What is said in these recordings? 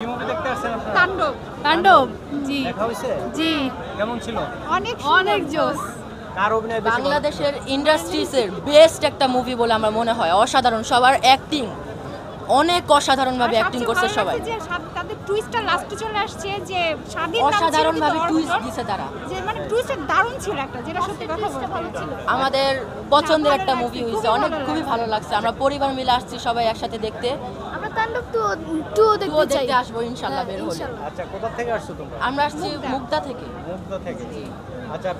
কি মুভি দেখতে আসছেন আপনারা? তাণ্ডব। তাণ্ডব জি দেখা হইছে? জি কেমন ছিল? অনেক জোস। কার অভিনয় বেশি ভালো বাংলাদেশের ইন্ডাস্ট্রিজের বেস্ট একটা মুভি বলে আমার মনে হয়। অসাধারণ, সবার অ্যাক্টিং অনেক অসাধারণভাবে অ্যাক্টিং করছে সবাই। তাদের টুইস্টটা লাস্টে চলে আসছে যে স্বাধীন অসাধারণভাবে টুইস্ট দিছে তারা। যে মানে টুইস্টটা দারুণ ছিল একটা, যেটা সত্যি কথা ভালো ছিল। আমাদের পছন্দের একটা মুভি হয়েছে, অনেক খুবই ভালো লাগছে। আমরা পরিবার মিলে আসছি সবাই একসাথে দেখতে। আমরা তাণ্ডব টু দেখতে চাই। দেখতে আসবো ইনশাআল্লাহ বের হলে। আচ্ছা, কোথা থেকে আসছো তোমরা? আমরা আসছি মুগদা থেকে। মুগ্ধা থেকে। আচ্ছা,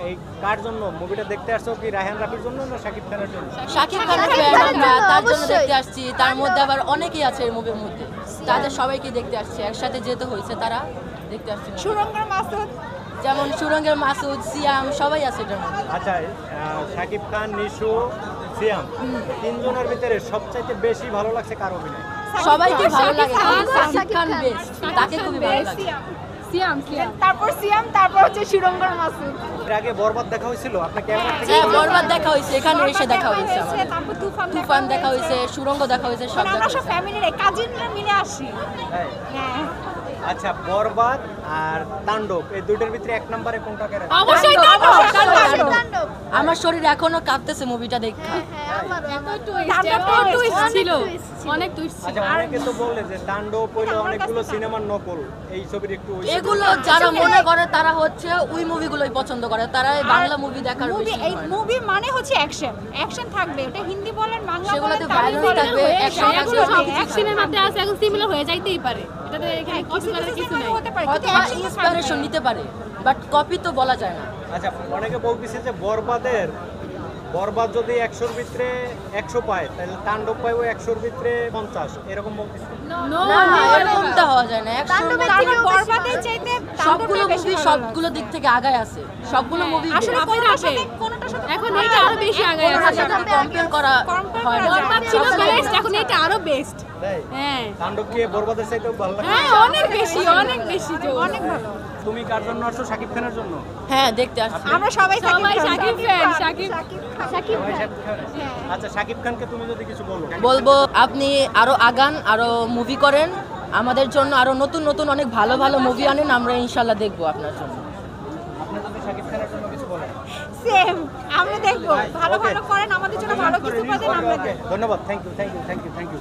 এই কার জন্য মুভিটা দেখতে আসছো? কি রায়হান রাফির জন্য না শাকিব খানের জন্য? শাকিব খানের ফ্যান আমরা, তার জন্য দেখতে আসছি। তার মধ্যে আবার অনেকেই আছে এই মুভির মধ্যে, তাদের সবাইকে দেখতে আসছি। একসাথে যেতে হয়েছে, তারা দেখতে আসছে। সুরঙ্গের মাসুদ, যেমন সুরঙ্গের মাসুদ, সিয়াম সবাই আছে এটার মধ্যে। আচ্ছা, শাকিব খান, নিশু, সিয়াম, তিনজনের ভিতরে সবচাইতে বেশি ভালো লাগছে কার অভিনয়? সবাইকে ভালো লাগে, শাকিব শাকিব খান খান। বেস্ট, তাকে খুবই ভালো লাগে। তারপর সিয়াম, তারপর হচ্ছে সুরঙ্গের মাসুদ। এর আগে বরবাদ দেখা হয়েছিল? আপনার কেমন থেকে? হ্যাঁ, বরবাদ দেখা হয়েছে, এখানে এসে দেখা হয়েছে আমাদের। তারপর তুফান দেখা হয়েছে, সুরঙ্গ দেখা হয়েছে, সব মানে দেখা আমরা সব হয়েছে। ফ্যামিলির কাজিনরা মিলে আসি। হ্যাঁ। হ্যাঁ আচ্ছা, বরবাদ আর তাণ্ডব এই দুইটার ভিতরে এক নম্বরে কোনটাকে রাখবেন? অবশ্যই তাণ্ডব। আমার শরীর এখনো কাঁপতেছে মুভিটা দেখে। হ্যাঁ, আমারও। অনেক টুইস্ট আচ্ছা, অনেকে তো বলে যে তাণ্ডব হইলো অনেকগুলো সিনেমার নকল, এই ছবির একটু এগুলো যারা মনে করে তারা হচ্ছে ওই মুভিগুলোই পছন্দ করে, তারা এই বাংলা মুভি দেখার মুভি, বেশি এই মুভি মানে হচ্ছে অ্যাকশন, অ্যাকশন থাকবে। ওটা হিন্দি বলেন, বাংলা বলেন, সেগুলোতে তামিল violence বলেন, থাকবে, action থাকবে, অ্যাকশনের মধ্যে আছে, এখন সিমিলার হয়ে যাইতেই পারে। এটাতে এখানে কিছু নাই, হতে পারে, কিন্তু হয়তো action ইন্সপিরেশন নিতে পারে, বাট কপি তো বলা যায় না। আচ্ছা, অনেকে বলতেছে যে বরবাদ যদি 100-র ভিতরে 100 পায়, তাহলে তাণ্ডব পাইবো 100-র ভিতরে 50, এরকম বলতেছে। না, এরকমটা হওয়া যায় না। তাণ্ডবের তারপর থেকেও বেশি বরবাদের চাইতে সবগুলো তাণ্ডবটা বেশি মুভি ভালো সবগুলো দিক থেকে আগায় আছে, সবগুলো মুভি আসলে কোনটার সাথে এখন এটা আরো বেশি আগে কম্পেয়ার করা হয় না। বরবাদ ছিল বেস্ট, এখন এটা আরো বেস্ট। তাই হ্যাঁ তাণ্ডব কি বরবাদের চাইতেও ভালো লাগে? হ্যাঁ, অনেক বেশি অনেক ভালো। তুমি কার জন্য আসছো? শাকিব খানের জন্য? হ্যাঁ, দেখতে আসছি। আমরা সবাই শাকিব ফ্যান। শাকিব সবাই শাকিব খান? আচ্ছা, শাকিব খানকে তুমি যদি কিছু বলো। বলবো আপনি আরো আগান, আরো মুভি করেন, আমাদের জন্য আরো নতুন নতুন অনেক ভালো ভালো মুভি আনেন, আমরা ইনশাল্লাহ দেখবো আপনার জন্য। আপনি যদি শাকিব খানের জন্য কিছু বলেন। সেম, আমরা দেখবো। ভালো Okay. ভালো করেন, আমাদের জন্য ভালো কিছু করেন, আমরা দেখবো। ধন্যবাদ, থ্যাংক ইউ।